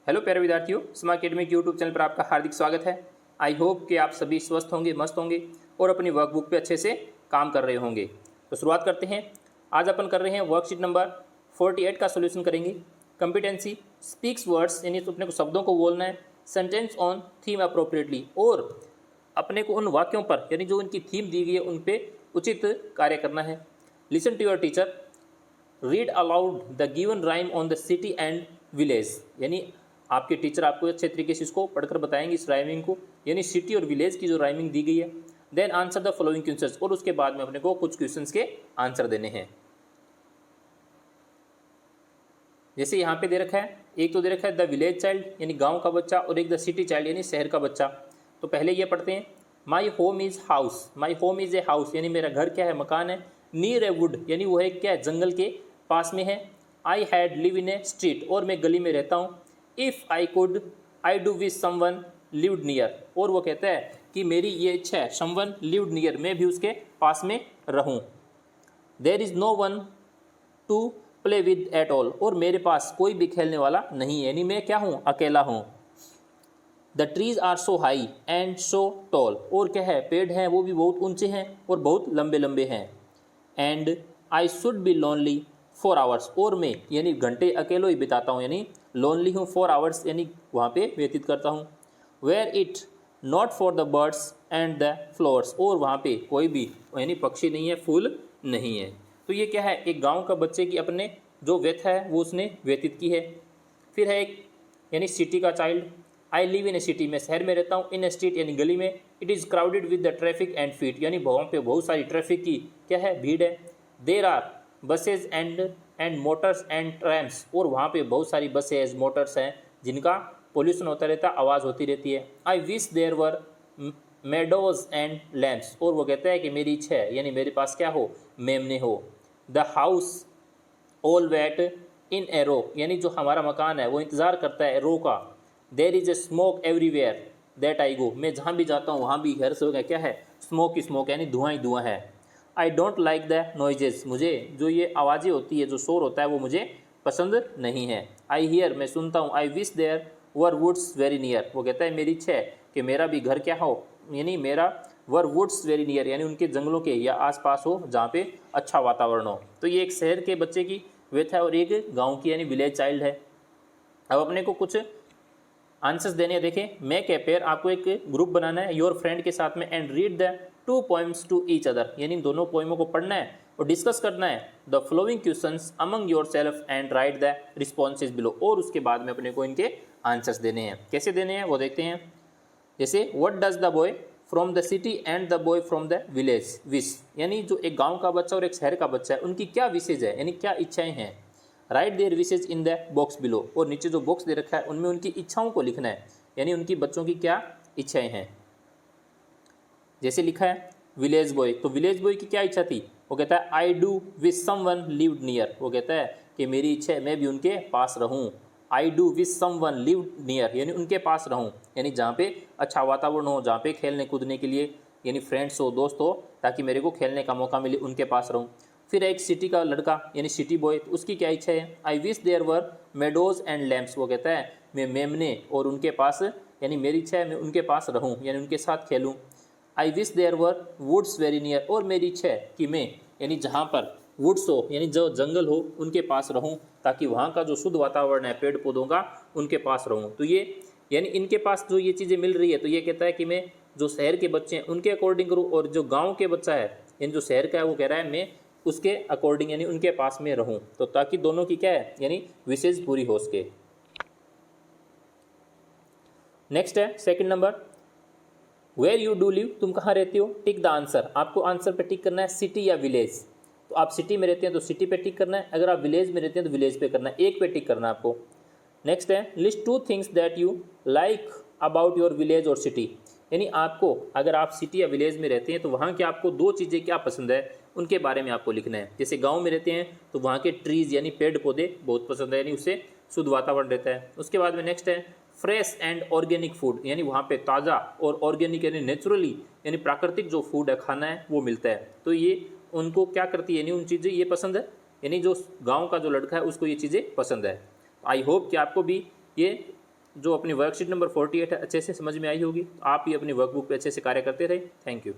Hello प्यारे विद्यार्थियों, smart academy के यूट्यूब चैनल पर आपका हार्दिक स्वागत है। आई होप कि आप सभी स्वस्थ होंगे, मस्त होंगे और अपनी वर्कबुक पे अच्छे से काम कर रहे होंगे। तो शुरुआत करते हैं। आज अपन कर रहे हैं वर्कशीट नंबर 48 का सोल्यूशन करेंगे। कंपिटेंसी स्पीक्स वर्ड्स, यानी तो अपने को शब्दों को बोलना है। सेंटेंस ऑन थीम अप्रोप्रिएटली, और अपने को उन वाक्यों पर यानी जो उनकी थीम दी गई है उन पे उचित कार्य करना है। Listen to your teacher, read aloud the given rhyme on the city and village, यानी आपके टीचर आपको अच्छे तरीके से इसको पढ़कर बताएंगे इस राइमिंग को, यानी सिटी और विलेज की जो राइमिंग दी गई है। Then answer the following questions, और उसके बाद में अपने को कुछ क्वेश्चंस के आंसर देने हैं। जैसे यहाँ पे दे रखा है, एक तो दे रखा है द विलेज चाइल्ड यानी गांव का बच्चा, और एक द सिटी चाइल्ड यानी शहर का बच्चा। तो पहले ये पढ़ते हैं। My home is house, my home is a house यानी मेरा घर क्या है, मकान है। नियर ए वुड यानी वो है क्या है, जंगल के पास में है। I had live in A street, और मैं गली में रहता हूँ। If I could I do wish someone lived near, और वो कहता है कि मेरी ये इच्छा है, समवन लिव्ड नियर, मैं भी उसके पास में रहूँ। There is no one to play with at all, और मेरे पास कोई भी खेलने वाला नहीं है, यानी मैं क्या हूँ, अकेला हूँ। The trees are so high and so tall, और क्या है, पेड़ हैं वो भी बहुत ऊंचे हैं और बहुत लंबे लंबे हैं। And I should be lonely 4 hours, और मैं यानी घंटे अकेलो ही बिताता हूँ, यानी लोनली हूँ 4 आवर्स यानी वहाँ पे व्यतीत करता हूँ। Were it not for the birds and the flowers, और वहाँ पे कोई भी यानी पक्षी नहीं है, फूल नहीं है। तो ये क्या है, एक गांव का बच्चे की अपने जो व्यथा है वो उसने व्यतीत की है। फिर है एक यानी सिटी का child, I live in A city, मैं शहर में रहता हूँ। इन ए स्ट्रीट यानी गली में। It is crowded with the traffic and feet, यानी वहाँ पे बहुत सारी ट्रैफिक की क्या है, भीड़ है। There are buses and motors and trams, और वहाँ पे बहुत सारी बसेज मोटर्स हैं जिनका पोल्यूशन होता रहता है, आवाज़ होती रहती है। I wish there were meadows and lamps, और वो कहता है कि मेरी इच्छा है यानी मेरे पास क्या हो, मेमने हो। द हाउस ऑल वेट इन ए रो, यानी जो हमारा मकान है वो इंतज़ार करता है रो का। There is a smoke everywhere that I go, मैं जहाँ भी जाता हूँ वहाँ भी घर से क्या है, स्मोक ही स्मोक यानी धुआं ही धुआं है। I don't like the noises, मुझे जो ये आवाज़ें होती है, जो शोर होता है वो मुझे पसंद नहीं है। आई हियर, मैं सुनता हूँ। I wish there were woods very near, वो कहता है मेरी इच्छा है कि मेरा भी घर क्या हो, यानी मेरा वर वुड्स वेरी नियर यानी उनके जंगलों के या आसपास हो जहाँ पे अच्छा वातावरण हो। तो ये एक शहर के बच्चे की व्यथा है और एक गाँव की यानी विलेज चाइल्ड है। अब अपने को कुछ आंसर्स देने हैं। देखें, मेक ए पेयर, आपको एक ग्रुप बनाना है योर फ्रेंड के साथ में, and read the 2 poems to each other, यानी दोनों पोएमों को पढ़ना है और डिस्कस करना है। The following questions among your self and right the responses below, और उसके बाद में अपने को इनके आंसर्स देने हैं। कैसे देने हैं वो देखते हैं। जैसे what does the boy from the city and the boy from the village wish, यानी जो एक गाँव का बच्चा और एक शहर का बच्चा है उनकी क्या विशेज है, यानी क्या इच्छाएं हैं। Write their wishes in the box below, और नीचे जो बॉक्स दे रखा है उनमें उनकी इच्छाओं को लिखना है, यानी उनकी बच्चों की क्या इच्छाएं हैं। जैसे लिखा है विलेज बॉय, तो विलेज बॉय की क्या इच्छा थी, वो कहता है I do wish someone lived near, वो कहता है कि मेरी इच्छा है मैं भी उनके पास रहूं। I do wish someone lived near यानी उनके पास रहूं, यानी जहाँ पे अच्छा वातावरण हो, जहाँ पे खेलने कूदने के लिए यानी फ्रेंड्स हो, दोस्त हो, ताकि मेरे को खेलने का मौका मिले, उनके पास रहूं। फिर एक सिटी का लड़का यानी सिटी बॉय, तो उसकी क्या इच्छा है, I wish there were meadows and lamps, वो कहता है मैं मेमने और उनके पास, यानी मेरी इच्छा है मैं उनके पास रहूं यानी उनके साथ खेलूं। I wish there were woods very near, और मेरी इच्छा है कि मैं यानी जहाँ पर वुड्स हो यानी जो जंगल हो उनके पास रहूं, ताकि वहाँ का जो शुद्ध वातावरण है पेड़ पौधों का उनके पास रहूं। तो ये यानी इनके पास जो ये चीज़ें मिल रही है, तो ये कहता है कि मैं जो शहर के बच्चे हैं उनके अकॉर्डिंग करूँ, और जो गाँव के बच्चा है यानी जो शहर का है वो कह रहा है मैं उसके अकॉर्डिंग यानी उनके पास में रहूं, तो ताकि दोनों की क्या है यानी विशेष पूरी हो सके। नेक्स्ट है second number, where you do live, तुम कहाँ रहते हो। टिक द आंसर, आपको आंसर पे टिक करना है सिटी या विलेज। तो आप सिटी में रहते हैं तो सिटी पे टिक करना है, अगर आप विलेज में रहते हैं तो विलेज पे करना है, एक पे टिक करना है आपको। नेक्स्ट है list 2 things that you like about your village और सिटी, यानी आपको अगर आप सिटी या विलेज में रहते हैं तो वहाँ की आपको 2 चीज़ें क्या पसंद है उनके बारे में आपको लिखना है। जैसे गांव में रहते हैं तो वहाँ के ट्रीज़ यानी पेड़ पौधे बहुत पसंद है, यानी उससे शुद्ध वातावरण रहता है। उसके बाद में नेक्स्ट है फ्रेश एंड ऑर्गेनिक फूड, यानी वहाँ पे ताज़ा और ऑर्गेनिक यानी नेचुरली यानी प्राकृतिक जो फूड है, खाना है वो मिलता है। तो ये उनको क्या करती है, यानी उन चीज़ें ये पसंद है, यानी जो गाँव का जो लड़का है उसको ये चीज़ें पसंद है। आई होप कि आपको भी ये जो अपनी वर्कशीट नंबर 48 है अच्छे से समझ में आई होगी। आप भी अपनी वर्कबुक पे अच्छे से कार्य करते रहे। Thank you.